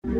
Last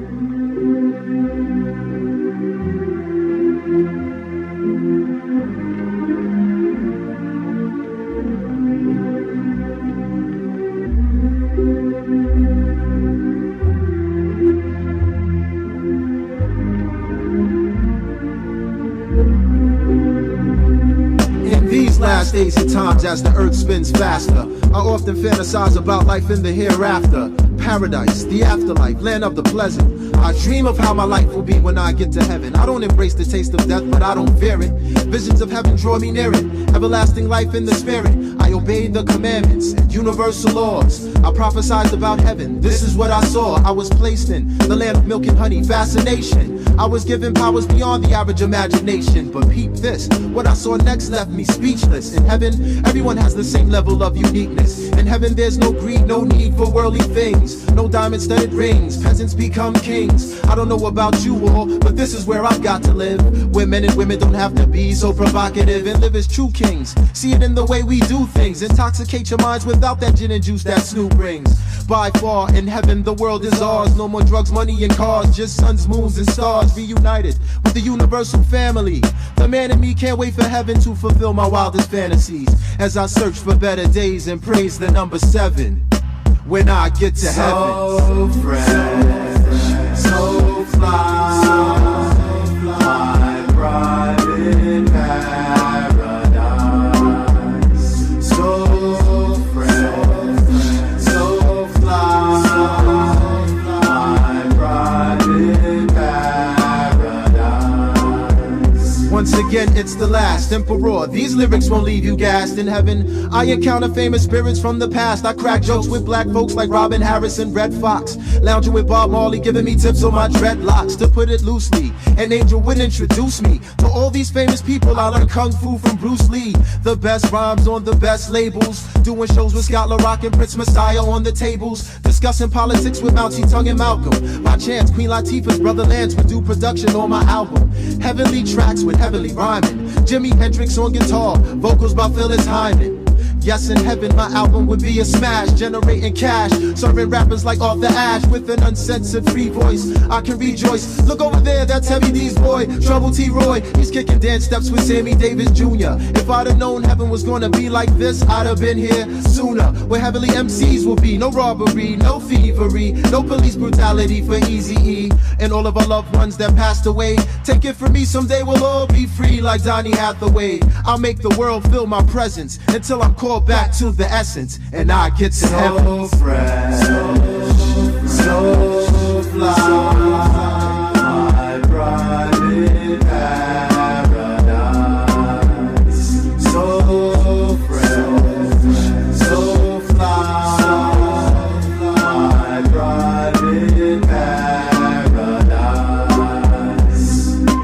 days and times as the earth spins faster, I often fantasize about life in the hereafter. Paradise, the afterlife, land of the pleasant. I dream of how my life will be when I get to heaven. I don't embrace the taste of death, but I don't fear it. Visions of heaven draw me near it. Everlasting life in the spirit. I obey the commandments and universal laws. I prophesied about heaven. This is what I saw. I was placed in the land of milk and honey. Fascination. I was given powers beyond the average imagination. But peep this, what I saw next left me speechless. In heaven, everyone has the same level of uniqueness. In heaven, there's no greed, no need for worldly things. No diamond-studded rings, peasants become kings. I don't know about you all, but this is where I've got to live. Where men and women don't have to be so provocative and live as true kings. See it in the way we do things. Intoxicate your minds without that gin and juice that Snoop brings. By far, in heaven, the world is ours. No more drugs, money, and cars. Just suns, moons, and stars reunited with the universal family. The man in me can't wait for heaven to fulfill my wildest fantasies as I search for better days and praise the number 7 when I get to heaven. So fresh, so fly, my private paradise. So fresh, so fly, my private paradise. Once again, it's the last Emperor. These lyrics won't leave you gassed. In heaven, I encounter famous spirits from the past. I crack jokes with black folks like Robin Harris and Red Fox. Lounging with Bob Marley, giving me tips on my dreadlocks. To put it loosely, an angel would introduce me to all these famous people. I learned kung fu from Bruce Lee. The best rhymes on the best labels. Doing shows with Scott LaRock and Prince Messiah on the tables. Discussing politics with Mountie Tongue and Malcolm. By chance, Queen Latifah's brother Landz would do production on my album. Heavenly tracks with heavenly rhyming. Jimi Hendrix on guitar, vocals by Phyllis Hyman. Yes, in heaven, my album would be a smash, generating cash, serving rappers like Off the Ash with an uncensored free voice. I can rejoice. Look over there, that's Heavy D's boy, Trouble T. Roy. He's kicking dance steps with Sammy Davis Jr. If I'd have known heaven was gonna be like this, I'd have been here sooner. Where heavenly MCs will be, no robbery, no thievery, no police brutality for Eazy-E. And all of our loved ones that passed away, take it from me, someday we'll all be free like Donny Hathaway. I'll make the world feel my presence until I'm called back to the essence and I get to heaven. So fresh, so fly, my private paradise. So fresh, so fly, my private paradise.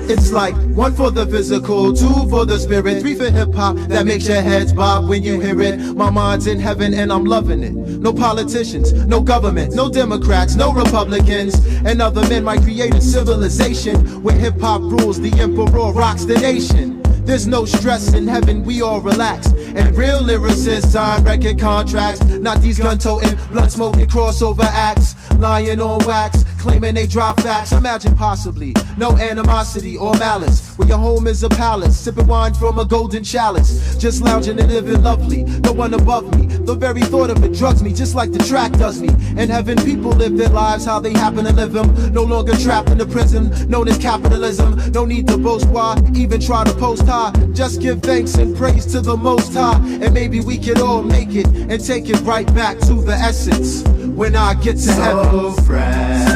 It's like 1 for the physical, 2 for the spirit, 3 for hip-hop that makes your heads bob when you hear it. My mind's in heaven and I'm loving it. No politicians, no government, no Democrats, no Republicans. And other men might create a civilization where hip-hop rules, the emperor rocks the nation. There's no stress in heaven, we all relax. And real lyricists sign record contracts, not these gun-toting, blood-smoking crossover acts. Lying on wax, claiming they drop facts. Imagine possibly no animosity or malice, where your home is a palace, sipping wine from a golden chalice, just lounging and living lovely, no one above me. The very thought of it drugs me, just like the track does me. In heaven, people live their lives how they happen to live them, no longer trapped in the prison known as capitalism. No need to boast, why even try to post high? Just give thanks and praise to the Most High, and maybe we can all make it and take it right back to the essence when I get to heaven. So fresh,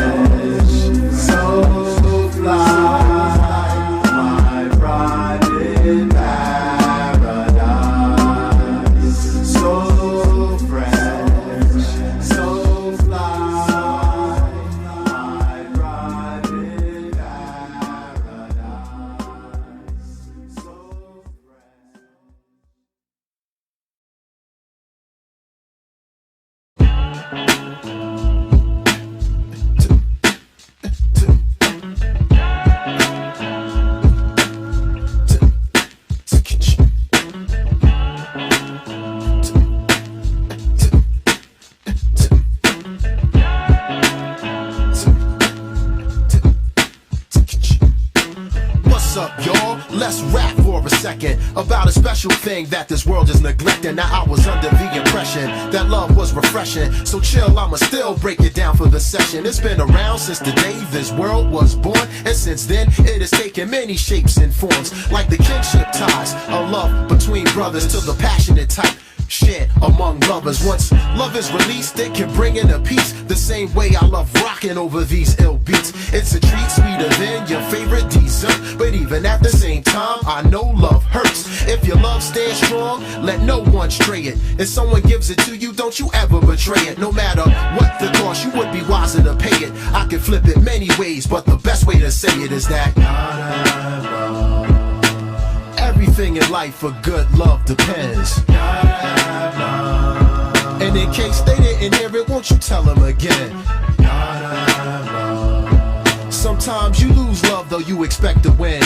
so fly, my private paradise. So fresh, so fly, my private paradise. So second about a special thing that this world is neglecting. Now I was under the impression that love was refreshing, so chill, I'ma still break it down for the session. It's been around since the day this world was born, and since then it has taken many shapes and forms, like the kinship ties, a love between brothers to the passionate type shared among lovers. Once love is released, it can bring in a peace, the same way I love rocking over these ill beats. It's a treat sweeter than your favorite dessert, but even at the same time, I know love hurts. If your love stands strong, let no one stray it. If someone gives it to you, don't you ever betray it. No matter what the cost, you would be wiser to pay it. I can flip it many ways, but the best way to say it is that everything in life for good love depends. And in case they didn't hear it, won't you tell them again? Sometimes you lose love, though you expect to win.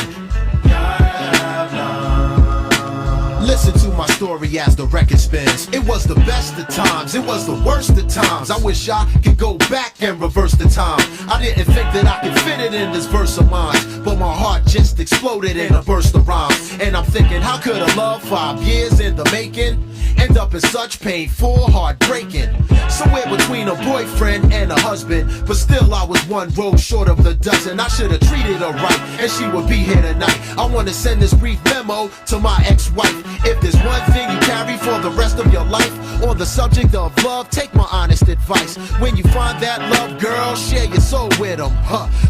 Listen to my story as the record spins. It was the best of times, it was the worst of times. I wish I could go back and reverse the time. I didn't think that I could fit it in this verse of mine, but my heart just exploded in a burst of rhymes. And I'm thinking, how could a love 5 years in the making end up in such painful heartbreaking? Somewhere between a boyfriend and a husband, but still I was one road short of the dozen. I should have treated her right, and she would be here tonight. I want to send this brief memo to my ex-wife. If there's one thing you carry for the rest of your life on the subject of love, take my honest advice. When you find that love, girl, share your soul with him.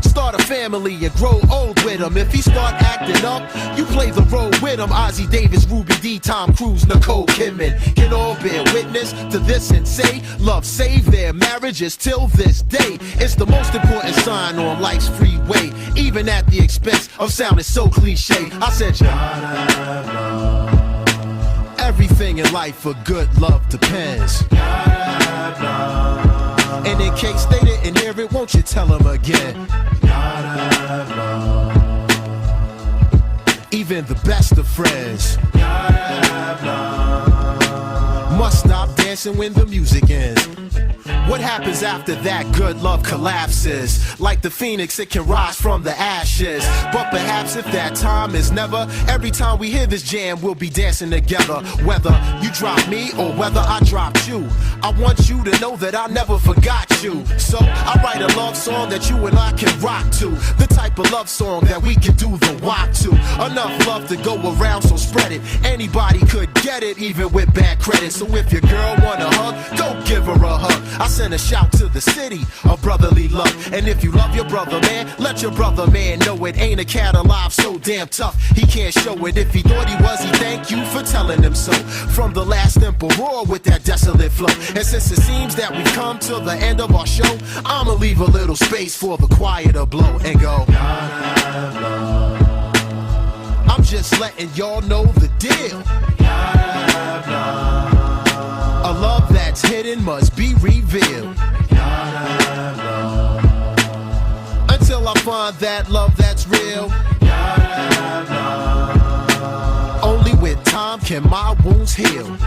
Start a family and grow old with him. If he start acting up, you play the role with him. Ozzie Davis, Ruby D, Tom Cruise, Nicole Kidman can all bear witness to this and say love saved their marriages till this day. It's the most important sign on life's freeway, even at the expense of sounding so cliche. I said everything in life for good love depends. And in case they didn't hear it, won't you tell them again? Even the best of friends must stop dancing when the music ends. What happens after that? Good love collapses. Like the phoenix, it can rise from the ashes. But perhaps if that time is never, every time we hear this jam, we'll be dancing together. Whether you drop me or whether I dropped you, I want you to know that I never forgot you. So I write a love song that you and I can rock to. The type of love song that we can do the walk to. Enough love to go around, so spread it. Anybody could get it, even with bad credit. So if your girl want a hug, go give her a hug. I send a shout to the city of brotherly love. And if you love your brother, man, let your brother, man, know it. Ain't a cat alive so damn tough, he can't show it. If he thought he was, he thank you for telling him so. From the last emperor with that desolate flow. And since it seems that we've come to the end of our show, I'ma leave a little space for the choir to blow and go. I'm just letting y'all know the deal. A love that's hidden must be revealed. Until I find that love that's real. Only with time can my wounds heal.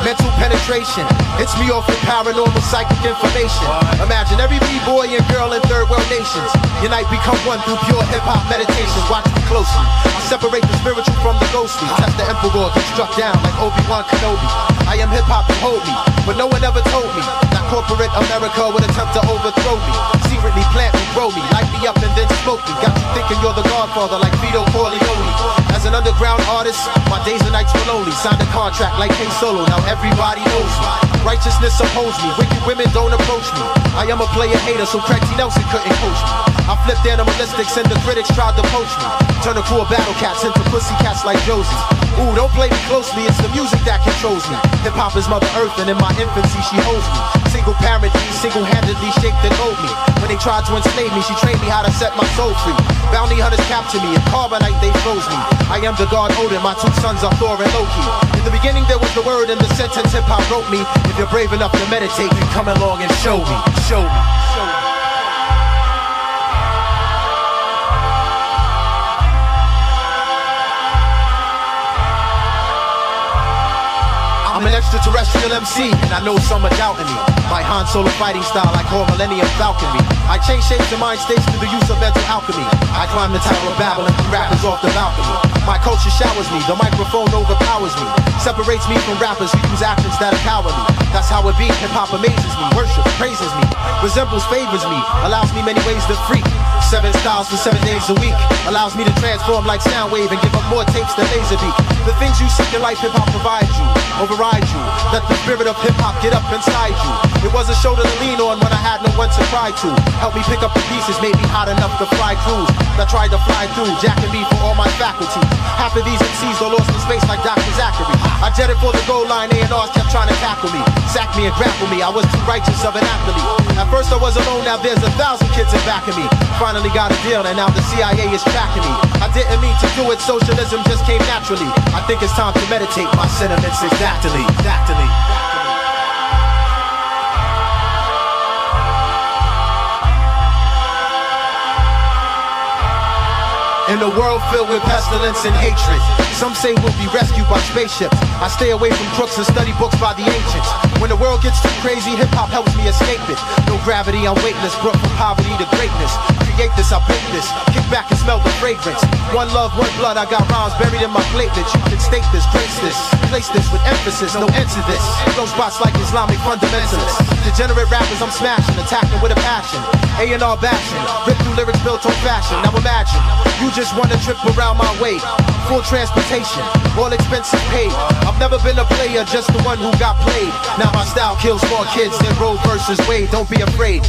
Mental penetration, it's me off with paranormal psychic information. Imagine every b-boy and girl in third world nations unite, become one through pure hip-hop meditation. Watch me closely, separate the spiritual from the ghostly. Test the emperor, get struck down like Obi-Wan Kenobi. I am hip-hop, and hold me, but no one ever told me that Corporate America would attempt to overthrow me. Secretly plant me, grow me, light me up and then smoke me. Got you thinking you're the godfather like Vito Corleone. As an underground artist, my days and nights were lonely. Signed a contract like King Solo, now everybody knows me. Righteousness oppose me, wicked women don't approach me. I am a player hater, so Craig T. Nelson couldn't coach me. I flipped animalistics and the critics tried to poach me. Turn a crew of battle cats into pussy cats like Josie. Ooh, don't play me closely, it's the music that controls me. Hip-hop is Mother Earth and in my infancy she holds me. Single parent, single-handedly shaped and mold me. When they tried to enslave me, she trained me how to set my soul free. Bounty hunters capture me, in carbonite they froze me. I am the god Odin, my two sons are Thor and Loki. In the beginning there was the word and the sentence hip-hop wrote me. If you're brave enough to meditate, you come along and show me, show me, show me. I'm an extraterrestrial MC, and I know some are doubting me. My Han Solo fighting style, I call Millennium Falconry. I change shapes and mind states through the use of mental alchemy. I climb the Tower of Babel and threw rappers off the balcony. My culture showers me, the microphone overpowers me. Separates me from rappers who use actions that are cowardly. That's how it be, hip-hop amazes me, worship, praises me. Resembles, favors me, allows me many ways to freak. 7 styles for 7 days a week. Allows me to transform like Soundwave and give up more tapes than Laserbeat. The things you seek in life, hip-hop provides you. Override you, let the spirit of hip-hop get up inside you. It was a shoulder to lean on when I had no one to cry to. Help me pick up the pieces, made me hot enough to fly crews that tried to fly through, jacking me for all my faculty. Half of these MCs are lost in space like Dr. Zachary. I jetted for the goal line, A&Rs kept trying to tackle me. Sack me and grapple me, I was too righteous of an athlete. At first I was alone, now there's 1,000 kids in back of me. Finally got a deal and now the CIA is tracking me. I didn't mean to do it, socialism just came naturally. I think it's time to meditate my sentiments exactly. In a world filled with pestilence and hatred, some say we'll be rescued by spaceships. I stay away from crooks and study books by the ancients. When the world gets too crazy, hip-hop helps me escape it. No gravity, I'm weightless, brought from poverty to greatness. Create this, I paint this, kick back and smell the fragrance. One love, one blood, I got rhymes buried in my platelets. You can state this, trace this, place this with emphasis, no end to this. Those spots like Islamic fundamentalists. Degenerate rappers I'm smashing, attacking with a passion. A&R bashing, rip through lyrics built on fashion. Now imagine, you just want a trip around my way. Full transportation, all expenses paid. I've never been a player, just the one who got played. Now my style kills more kids than Roe versus Wade. Don't be afraid.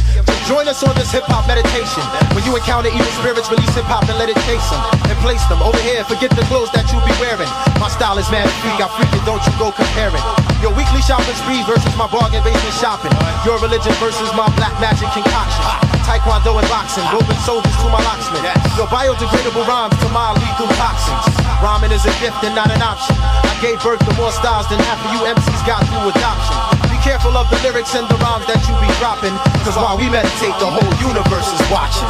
Join us on this hip-hop meditation. When you encounter evil spirits, release hip-hop and let it chase them. And place them over here, forget the clothes that you be wearing. My style is mad freak, I freak it, don't you go comparing. Your weekly shopping spree versus my bargain basement shopping. Your religion versus my black magic concoction. Taekwondo and boxing, woven soldiers to my locksmen. Your biodegradable rhymes to my lethal toxins. Rhyming is a gift and not an option. I gave birth to more styles than half of you MCs got through adoption. Be careful of the lyrics and the rhymes that you be dropping, cause while we meditate, the whole universe is watching.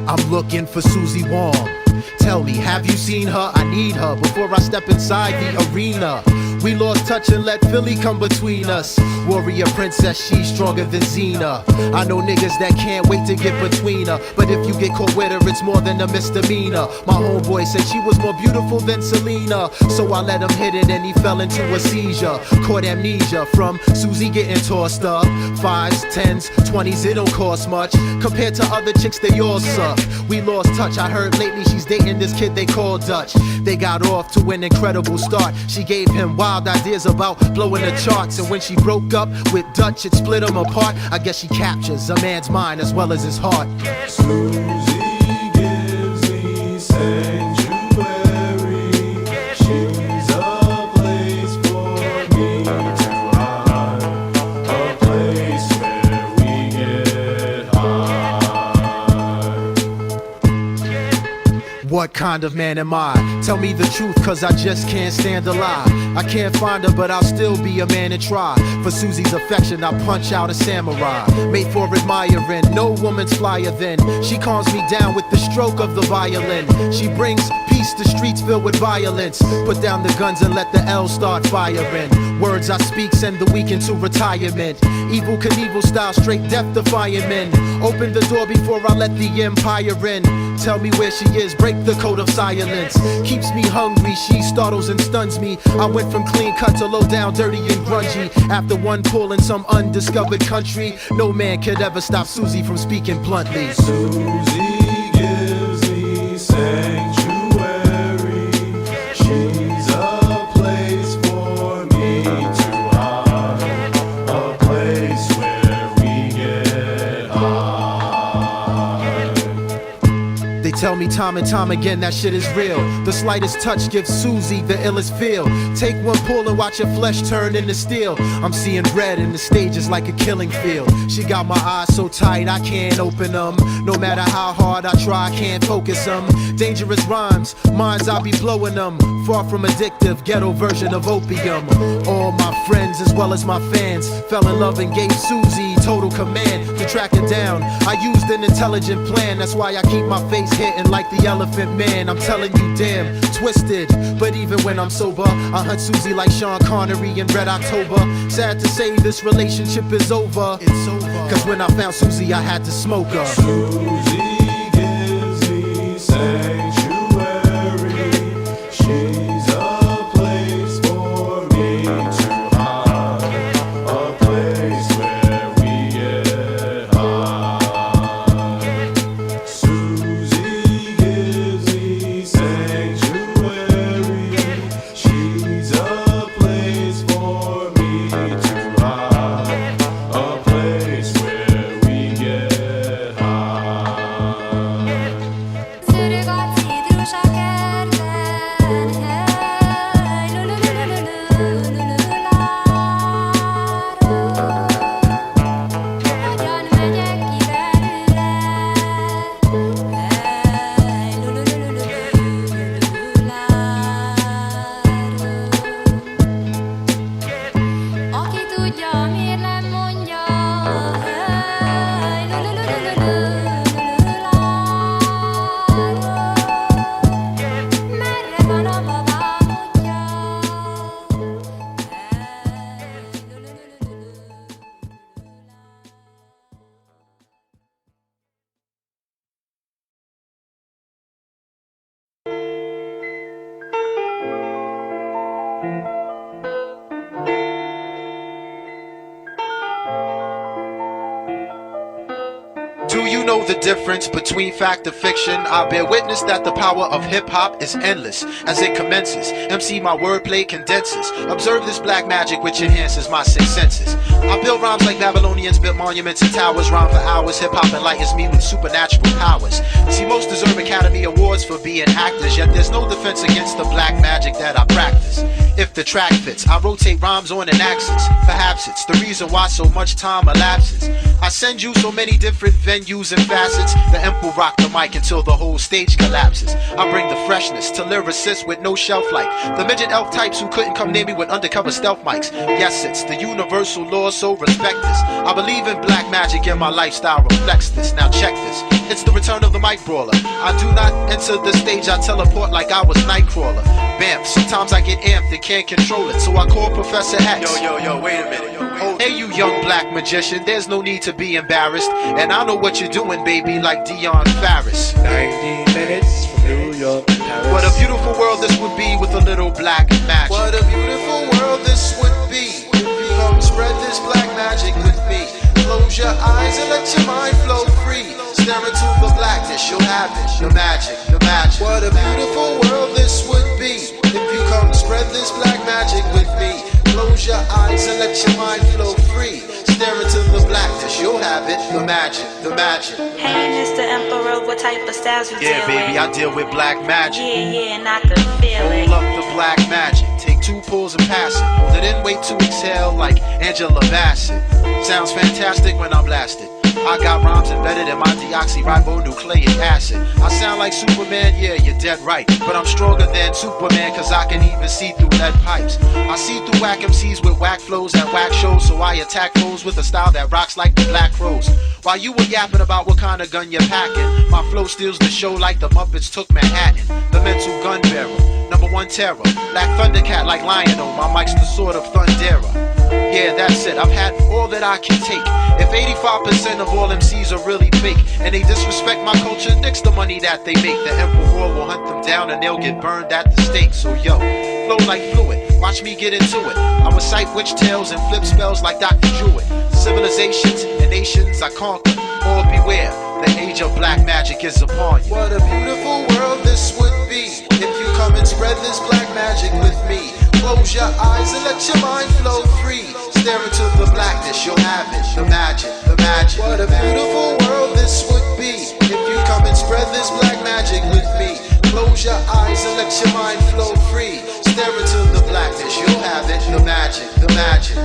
I'm looking for Susie Wong. Tell me, have you seen her? I need her before I step inside the arena. We lost touch and let Philly come between us. Warrior princess, she's stronger than Xena. I know niggas that can't wait to get between her, but if you get caught with her, it's more than a misdemeanor. My homeboy said she was more beautiful than Selena, so I let him hit it and he fell into a seizure. Caught amnesia from Susie getting tossed up. 5s, 10s, 20s, it don't cost much. Compared to other chicks, they all suck. We lost touch, I heard lately she's dating this kid they call Dutch. They got off to an incredible start. She gave him wild ideas about blowing the charts, and when she broke up with Dutch, it split them apart. I guess she captures a man's mind as well as his heart. Susie gives me sanctuary. She's a place for me. What kind of man am I? Tell me the truth, cause I just can't stand a lie. I can't find her, but I'll still be a man and try. For Susie's affection, I punch out a samurai. Made for admiring, no woman's flyer than. She calms me down with the stroke of the violin. She brings peace to streets filled with violence. Put down the guns and let the L start firing. Words I speak send the weak into retirement. Evil Knievel style, straight death defying men. Open the door before I let the empire in. Tell me where she is, break the code of silence. Keeps me hungry, she startles and stuns me. I went from clean cut to low down, dirty and grungy. After one pull in some undiscovered country, no man could ever stop Susie from speaking bluntly. Susie gives me sanctuary. She's a place for me to hide, a place where we get high. They tell me time and time again that shit is real. The slightest touch gives Susie the illest feel. Take one pull and watch your flesh turn into steel. I'm seeing red and the stage is like a killing field. She got my eyes so tight I can't open them. No matter how hard I try, I can't focus them. Dangerous rhymes, minds I be blowing them. Far from addictive, ghetto version of opium. All my friends as well as my fans fell in love and gave Susie total command to track her down. I used an intelligent plan, that's why I keep my face hitting like the Elephant Man. I'm telling you, damn, twisted. But even when I'm sober, I hunt Susie like Sean Connery in Red October. Sad to say this relationship is over. It's over. Cause when I found Susie, I had to smoke her. Susie gives me sanctuary. She's a place for me to hide, a place where we get high. Susie gives me sanctuary. She's a place for me to hide, a place where we get high. Sürgött citrus a kertben, hely, hogyan megyek ki belőle, hely, aki tudja, miért nem mondja, hely, merre van a babám útja, Do you know the difference between fact and fiction? I bear witness that the power of hip-hop is endless. As it commences, MC my wordplay condenses. Observe this black magic which enhances my six senses. I build rhymes like Babylonians built monuments and towers. Rhyme for hours, hip-hop enlightens me with supernatural powers. See, most deserve Academy Awards for being actors, yet there's no defense against the black magic that I practice. If the track fits, I rotate rhymes on an axis. Perhaps it's the reason why so much time elapses. I send you so many different venues and facets. The imp will rock the mic until the whole stage collapses. I bring the freshness to lyricists with no shelf life. The midget elf types who couldn't come near me with undercover stealth mics. Yes, it's the universal law, so respect this. I believe in black magic and my lifestyle reflects this. Now check this, it's the return of the mic brawler. I do not enter the stage, I teleport like I was Nightcrawler. Bam, sometimes I get amped and can't control it, so I call Professor X. Yo, wait a minute. Hey you young black magician, there's no need to be embarrassed. And I know what you're doing, baby, like Dion Farris. 90 minutes from New York to Paris. What a beautiful world this would be with a little black magic. What a beautiful world this would be. Come spread this black magic with me. Close your eyes and let your mind flow free. Stare into the blackness, you'll have it. The magic, the magic. What a beautiful world this would be. If you come spread this black magic with me. Close your eyes and let your mind flow free. Stare into the blackness, you'll have it. The magic, the magic. Hey, Mr. Emperor, what type of styles you Yeah, deal baby, with? I deal with black magic. Yeah, and I can feel it. Hold up the black magic. Take 2 pulls and pass it. Hold it in, wait to exhale like Angela Bassett. Sounds fantastic when I'm blasted. I got rhymes embedded in my deoxyribonucleic acid. I sound like Superman, yeah, you're dead right. But I'm stronger than Superman, cause I can even see through lead pipes. I see through whack MCs with whack flows at whack shows, so I attack foes with a style that rocks like the Black Rose. While you were yapping about what kind of gun you're packing, my flow steals the show like the Muppets took Manhattan. The mental gun bearer, #1 terror. Black Thundercat like Lion-O, my mic's the sword of Thundera. Yeah, that's it, I've had all that I can take. If 85% of all MCs are really fake, and they disrespect my culture, nix the money that they make. The Emperor will hunt them down and they'll get burned at the stake. So yo, flow like fluid, watch me get into it. I recite witch tales and flip spells like Dr. Druid. Civilizations and nations I conquer, all beware, the age of black magic is upon you. What a beautiful world this would be if you come and spread this black magic with me. Close your eyes and let your mind flow free. Stare into the blackness, you'll have it. The magic, the magic. What a beautiful world this would be if you come and spread this black magic with me. Close your eyes and let your mind flow free. Stare into the blackness, you'll have it. The magic, the magic.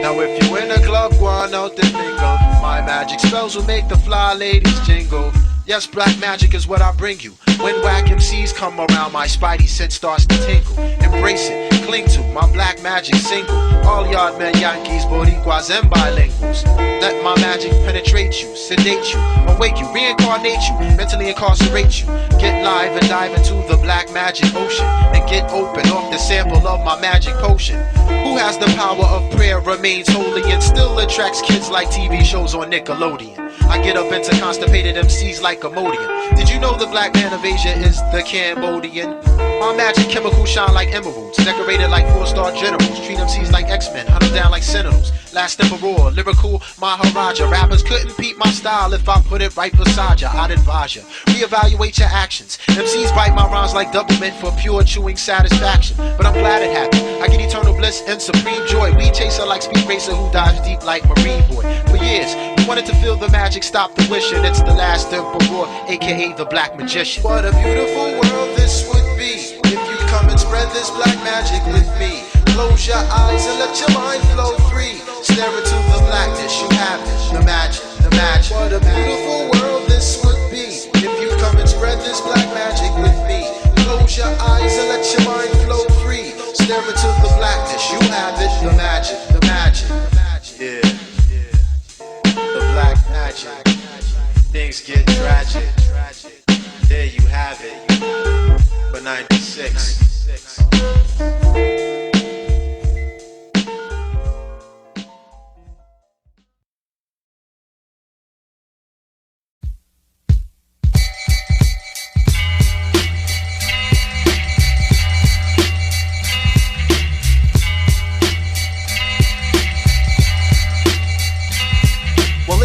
Now if you in a club, go on out the bingo. My magic spells will make the fly ladies jingle. Yes, black magic is what I bring you. When whack MCs come around, my spidey sense starts to tingle. Embrace it, cling to my black magic single. All yard men, Yankees, Boricuas, and bilinguals. Let my magic penetrate you, sedate you, awake you, reincarnate you, mentally incarcerate you. Get live and dive into the black magic ocean and get open off the sample of my magic potion. Who has the power of prayer, remains holy, and still attracts kids like TV shows on Nickelodeon. I get up into constipated MCs like Imodium. Did you know the black man of Asia is the Cambodian? My magic chemicals shine like emeralds, decorated like 4-star generals. Treat MCs like X-Men, hunt them down like sentinels. Last Emperor, lyrical Maharaja. Rappers couldn't beat my style if I put it right beside ya. I'd advise ya, reevaluate your actions. MCs bite my rhymes like doublemint for pure chewing satisfaction. But I'm glad it happened. I get eternal bliss and supreme joy. We chaser like Speed Racer who dives deep like Marine Boy. For years, we wanted to feel the magic, stop the wishing. It's the last Emperor, aka the Black Magician. What a beautiful world this would be if you come and spread this black magic with me. Close your eyes and let your mind flow free. Stare into the blackness, you have it. The magic, the magic. What a beautiful world this would be if you come and spread this black magic with me. Close your eyes and let your mind flow free. Stare into the blackness, you have it. The magic, the magic. Yeah, the black magic. Things get tragic. There you have it. For 96.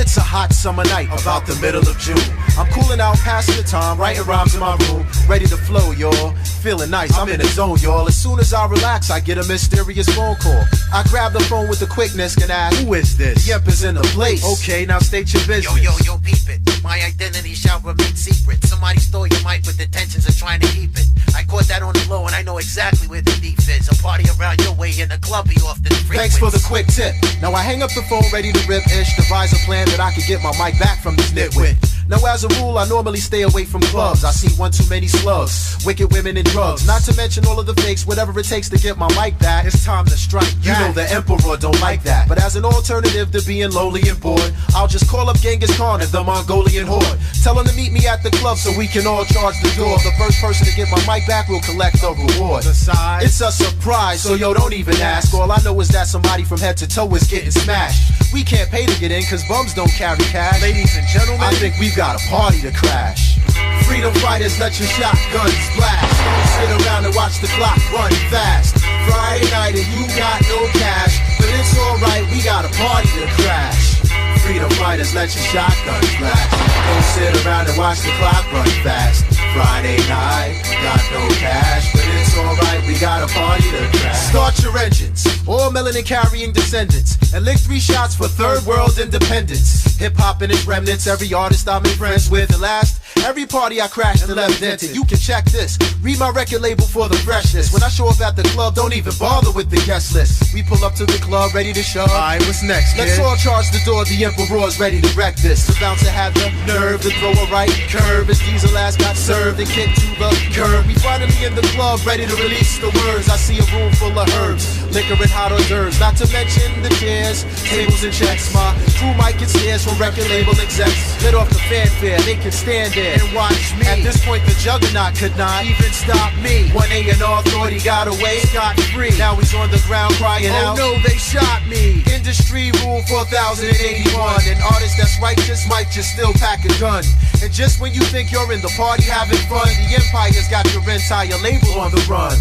It's a hot summer night, about the middle of June. I'm cooling out, passing the time, writing rhymes in my room, ready to flow, y'all. Feeling nice, I'm in the zone, y'all. As soon as I relax, I get a mysterious phone call. I grab the phone with the quickness and ask, who is this? Yep, is in the place. Okay, now state your business. Yo, peep it. My identity shall remain secret. Somebody stole your mic with intentions of trying to keep it. I caught that on the low and I know exactly where the beef is. A party around your way in the club you often frequent. Thanks for the quick tip. Now I hang up the phone ready to rip-ish, devise a plan that I can get my mic back from this nitwit. Now as a rule, I normally stay away from clubs. I see one too many slugs, wicked women and drugs. Not to mention all of the fakes, whatever it takes to get my mic back. It's time to strike back. You know the Emperor don't like that. But as an alternative to being lowly and bored, I'll just call up Genghis Khan and the Mongolian horde. Tell him to meet me at the club so we can all charge the door. The first person to get my mic back will collect the reward. Besides, it's a surprise, so yo, don't even ask. All I know is that somebody from head to toe is getting smashed. We can't pay to get in cause bums don't carry cash. Ladies and gentlemen, I think we've got a party to crash. Freedom fighters, let your shotguns blast. Don't sit around and watch the clock run fast. Friday night and you got no cash, but it's alright, we got a party to crash. Freedom fighters, let your shotguns blast. Don't sit around and watch the clock run fast. Friday night, got no cash, but it's alright, we got a party to crash. Start your engines, all melanin carrying descendants, and lick 3 shots for third world independence. Hip hop and its remnants, every artist I made friends with. And last, Every party I crashed and left dented. You can check this. Read my record label for the freshness. When I show up at the club, don't even bother with the guest list. We pull up to the club, ready to show. Alright, what's next, kid? Let's all charge the door, the Emperor's ready to wreck this. The bouncer had the nerve to throw a right curve as Diesel ass got served and kicked to the curb. We finally in the club, ready to release the words. I see a room full of herbs, liquor and hot hors d'oeuvres. Not to mention the chairs, tables and checks. My crew might get stares from record label execs. Lit off the fanfare, they can stand there and watch me. At this point the juggernaut could not even stop me. 1 A&R thought he got away scot-free. Now he's on the ground crying out, oh no, they shot me. Industry rule 4081. An artist that's righteous might just still pack a gun. And just when you think you're in the party having fun, the Empire's got your entire label on the run.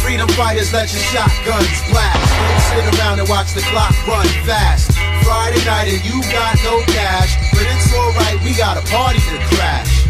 Freedom fighters let your shotguns blast. Don't sit around and watch the clock run fast. Friday night and you got no cash, but it's alright, we got a party to crash.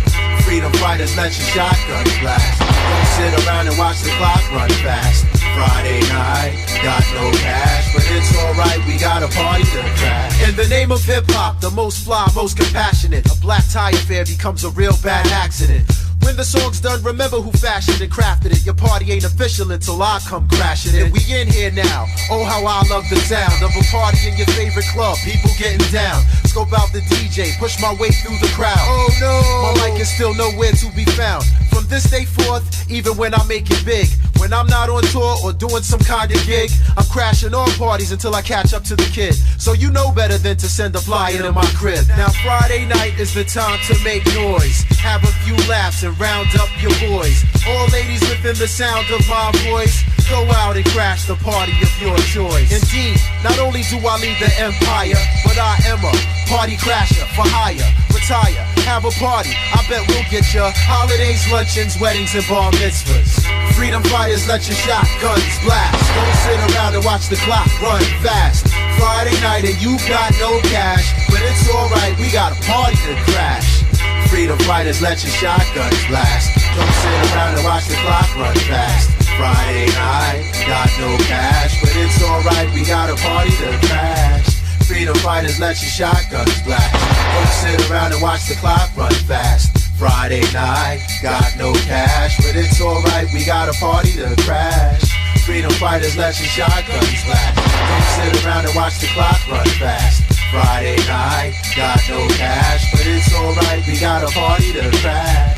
Freedom fighters let your shotguns blast. Don't sit around and watch the clock run fast. Friday night, got no cash, but it's alright, we got a party to crash. In the name of hip-hop, the most fly, most compassionate, a black tie affair becomes a real bad accident. When the song's done, remember who fashioned and crafted it. Your party ain't official until I come crashing in. We in here now. Oh, how I love the sound of a party in your favorite club. People getting down. Scope out the DJ, push my way through the crowd. Oh no, my mic is still nowhere to be found. From this day forth, even when I make it big, when I'm not on tour or doing some kind of gig, I'm crashing all parties until I catch up to the kid. So you know better than to send a flyer to my crib. Now Friday night is the time to make noise. Have a few laughs and round up your boys. All ladies within the sound of my voice, go out and crash the party of your choice. Indeed, not only do I lead the empire, but I am a party crasher for hire. Retire, have a party, I bet we'll get ya holidays, luncheons, weddings, and bar mitzvahs. Freedom fighters let your shotguns blast. Don't sit around and watch the clock run fast. Friday night and you got no cash, but it's alright, we got a party to crash. Freedom fighters let your shotguns blast. Don't sit around and watch the clock run fast. Friday night, got no cash, but it's alright, we got a party to crash. Freedom fighters let your shotguns blast. Don't sit around and watch the clock run fast. Friday night, got no cash, but it's alright, we got a party to crash. Freedom fighters let your shotguns blast. Don't sit around and watch the clock run fast. Friday night, got no cash, but it's alright, we got a party to crash.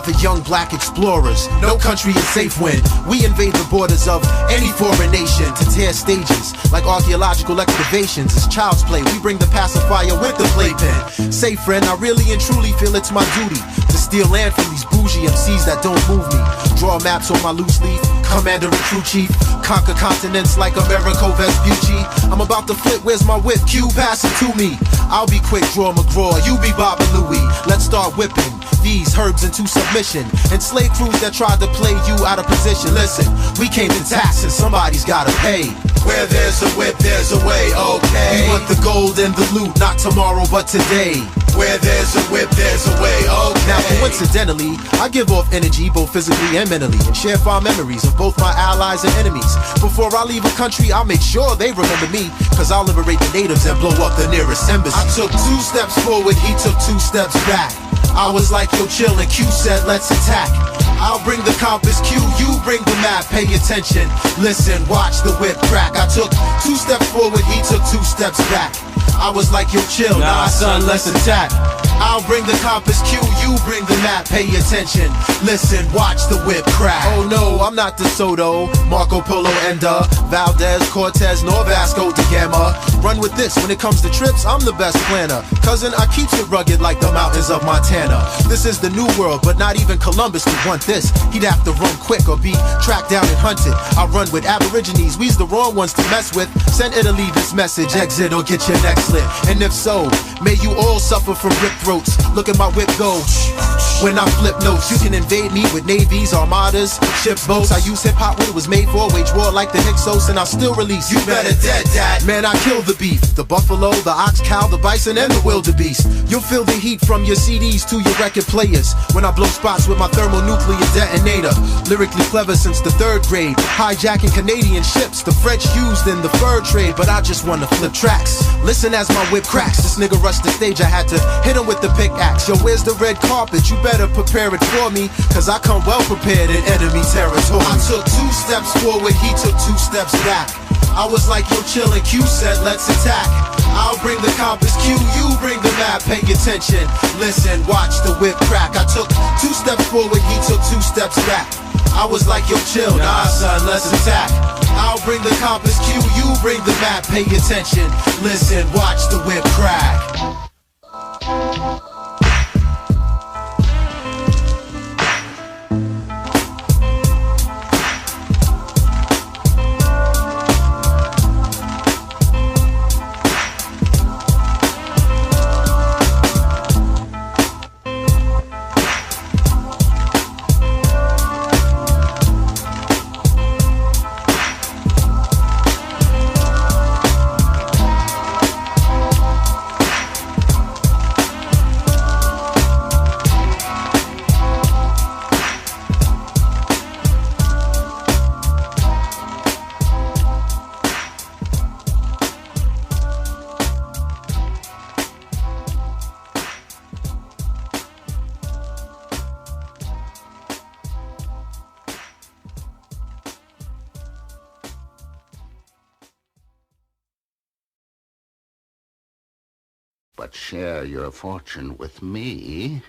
The young black explorers, no country is safe when we invade the borders of any foreign nation to tear stages like archaeological excavations. It's child's play, we bring the pacifier with the playpen. Say friend, I really and truly feel it's my duty to steal land from these bougie MCs that don't move me. Draw maps on my loose leaf, commander and crew chief, conquer continents like Americo Vespucci. I'm about to flip, where's my whip? Q, pass it to me. I'll be quick, draw McGraw, you be Bob and Louie. Let's start whipping these herbs into submission. And slave crews that tried to play you out of position. Listen, we came to tax and somebody's gotta pay. Where there's a whip, there's a way, okay. We want the gold and the loot, not tomorrow but today. Where there's a whip, there's a way, okay. Now coincidentally, I give off energy both physically and mentally, and share fond memories of both my allies and enemies. Before I leave a country, I'll make sure they remember me, cause I'll liberate the natives and blow up the nearest embassy. I took 2 steps forward, he took 2 steps back. I was like, yo, chill, and Q said, let's attack. I'll bring the compass, Q, you bring the map. Pay attention, listen, watch the whip crack. I took 2 steps forward, he took 2 steps back. I was like, yo, chill, nah, son, let's attack. I'll bring the compass Q, you bring the map, pay attention, listen, watch the whip crack. Oh no, I'm not De Soto, Marco Polo, Enda, Valdez, Cortez, nor Vasco da Gama. Run with this, when it comes to trips, I'm the best planner. Cousin, I keeps it rugged like the mountains of Montana. This is the new world, but not even Columbus would want this. He'd have to run quick or be tracked down and hunted. I run with aborigines, we's the wrong ones to mess with. Send Italy this message, exit or get your neck slit. And if so, may you all suffer from ripped throats. Look at my whip go. When I flip notes, you can invade me with navies, armadas, ship boats. I use hip-hop when it was made for, wage war like the Hyksos, and I'll still release. You better dead, dad. Man, I kill the beef, the buffalo, the ox, cow, the bison, and the wildebeest. You'll feel the heat from your CDs to your record players when I blow spots with my thermonuclear detonator. Lyrically clever since the 3rd grade, hijacking Canadian ships, the French used in the fur trade, but I just wanna flip tracks. Listen as my whip cracks. This nigga rushed the stage, I had to hit him with the pickaxe. Yo, where's the red carpet? You better prepare it for me, cause I come well prepared in enemy territory. I took 2 steps forward, he took 2 steps back. I was like, yo, chill, and Q said, let's attack. I'll bring the compass Q, you bring the map, pay attention, listen, watch the whip crack. I took 2 steps forward, he took 2 steps back. I was like, yo, chill, nah, son, let's attack. I'll bring the compass Q, you bring the map, pay attention, listen, watch the whip crack. But share your fortune with me,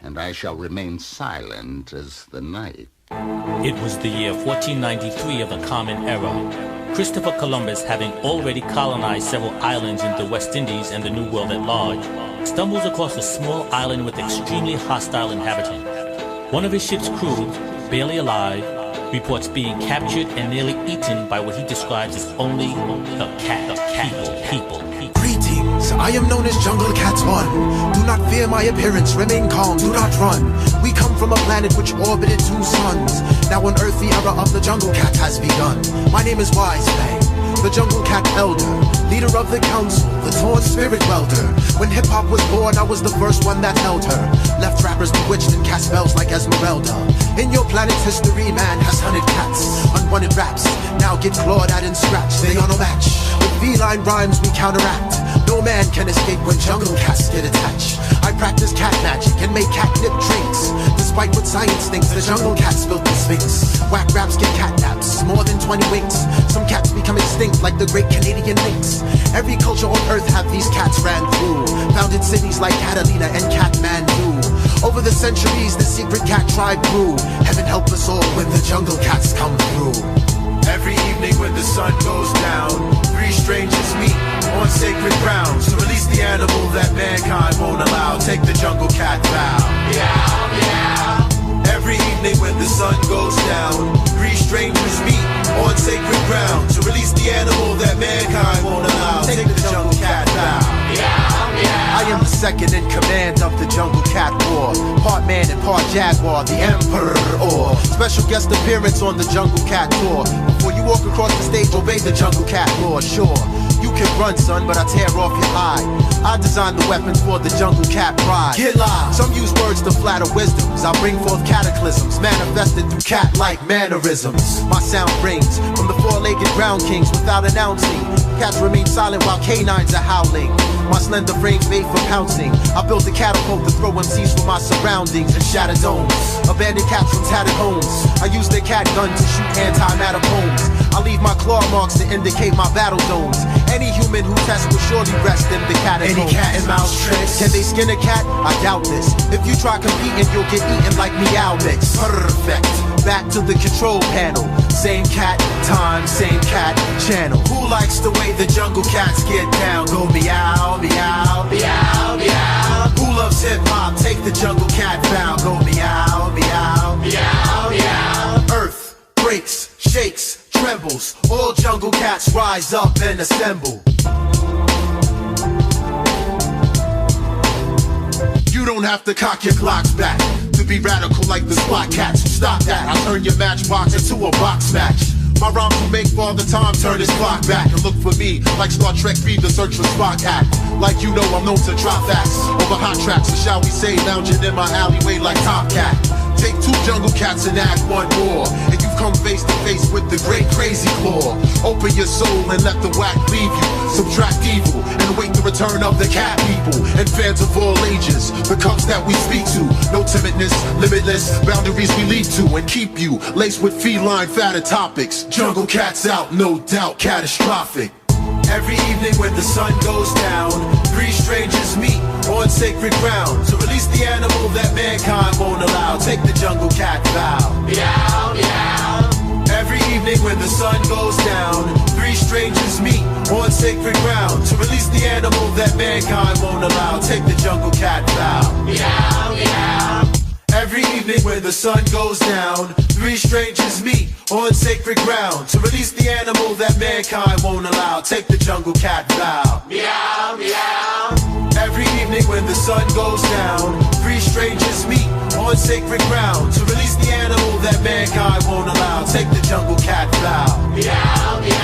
and I shall remain silent as the night. It was the year 1493 of the Common Era. Christopher Columbus, having already colonized several islands in the West Indies and the New World at large, stumbles across a small island with extremely hostile inhabitants. One of his ship's crew, barely alive, reports being captured and nearly eaten by what he describes as only the cat people. Greetings, I am known as Jungle Cat 1. Do not fear my appearance, remain calm, do not run. We come from a planet which orbited 2 suns. Now on Earth the era of the Jungle Cat has begun. My name is Wise Fang, the Jungle Cat Elder, leader of the council, the torn spirit welder. When hip-hop was born, I was the first one that held her. Left rappers bewitched and cast spells like Esmeralda. In your planet's history, man has hunted cats. Unwanted raps, now get clawed at and scratched. They are no match. With feline rhymes we counteract. No man can escape when jungle cats get attached. I practice cat magic and make catnip drinks. Despite what science thinks, the jungle cats built the Sphinx. Whack raps get catnaps, more than 20 winks. Some cats become extinct like the great Canadian lynx. Every culture on earth have these cats ran through. Founded cities like Catalina and Kathmandu. Over the centuries, the secret cat tribe grew. Heaven help us all when the jungle cats come through. Every evening when the sun goes down, 3 strangers meet on sacred grounds to release the animal that mankind won't allow. Take the jungle cat vow. Yeah, yeah. Every evening when the sun goes down, 3 strangers meet on sacred ground to release the animal that mankind won't allow. Take the jungle cat vow. Yeah, yeah. I am the second in command of the Jungle Cat War. Part man and part jaguar, the Emperor. Special guest appearance on the Jungle Cat Tour. Before you walk across the stage, obey the Jungle Cat law. Sure, you can run, son, but I tear off your hide. I designed the weapons for the Jungle Cat pride. Get live. Some use words to flatter wisdoms. I bring forth cataclysms, manifested through cat-like mannerisms. My sound rings from the 4-legged ground kings without announcing. Cats remain silent while canines are howling. My slender frame's made for pouncing. I built a catapult to throw MCs from my surroundings and shatter domes. Abandoned cats from tattered homes. I use the cat gun to shoot antimatter bones. I leave my claw marks to indicate my battle zones. Any human who tests will surely rest in the catacombs. Any cat and mouse tricks? Can they skin a cat? I doubt this. If you try competing, you'll get eaten like Meow Mix. Perfect. Back to the control panel. Same cat, time, same cat, channel. Who likes the way the jungle cats get down? Go meow, meow, meow, meow. Who loves hip hop? Take the jungle cat bow. Go meow, meow, meow, meow. Earth breaks, shakes, trembles. All jungle cats rise up and assemble. You don't have to cock your Glocks back to be radical like the SWAT cats. Stop that, I'll turn your matchbox into a box match. My rhymes will make Father Time turn his clock back and look for me like Star Trek feed the search for Spock hat. Like you know I'm known to drop facts over hot tracks, or shall we say lounging in my alleyway like Tomcat. Take 2 jungle cats and add 1 more, and you've come face to face with the great crazy claw. Open your soul and let the whack leave you. Subtract evil and await the return of the cat people and fans of all ages. The cups that we speak to, no timidness, limitless boundaries we lead to and keep you laced with feline fatter topics. Jungle cats out, no doubt, catastrophic. Every evening when the sun goes down, 3 strangers meet on sacred ground to release the animal that mankind won't allow. Take the jungle cat vow. Meow, meow. Every evening when the sun goes down, 3 strangers meet on sacred ground to release the animal that mankind won't allow. Take the jungle cat vow. Meow, meow. Every evening when the sun goes down, 3 strangers meet on sacred ground to release the animal that mankind won't allow. Take the jungle cat vow. Meow, meow. Every evening when the sun goes down, 3 strangers meet on sacred ground to release the animal that mankind won't allow. Take the jungle cat vow. Meow, meow.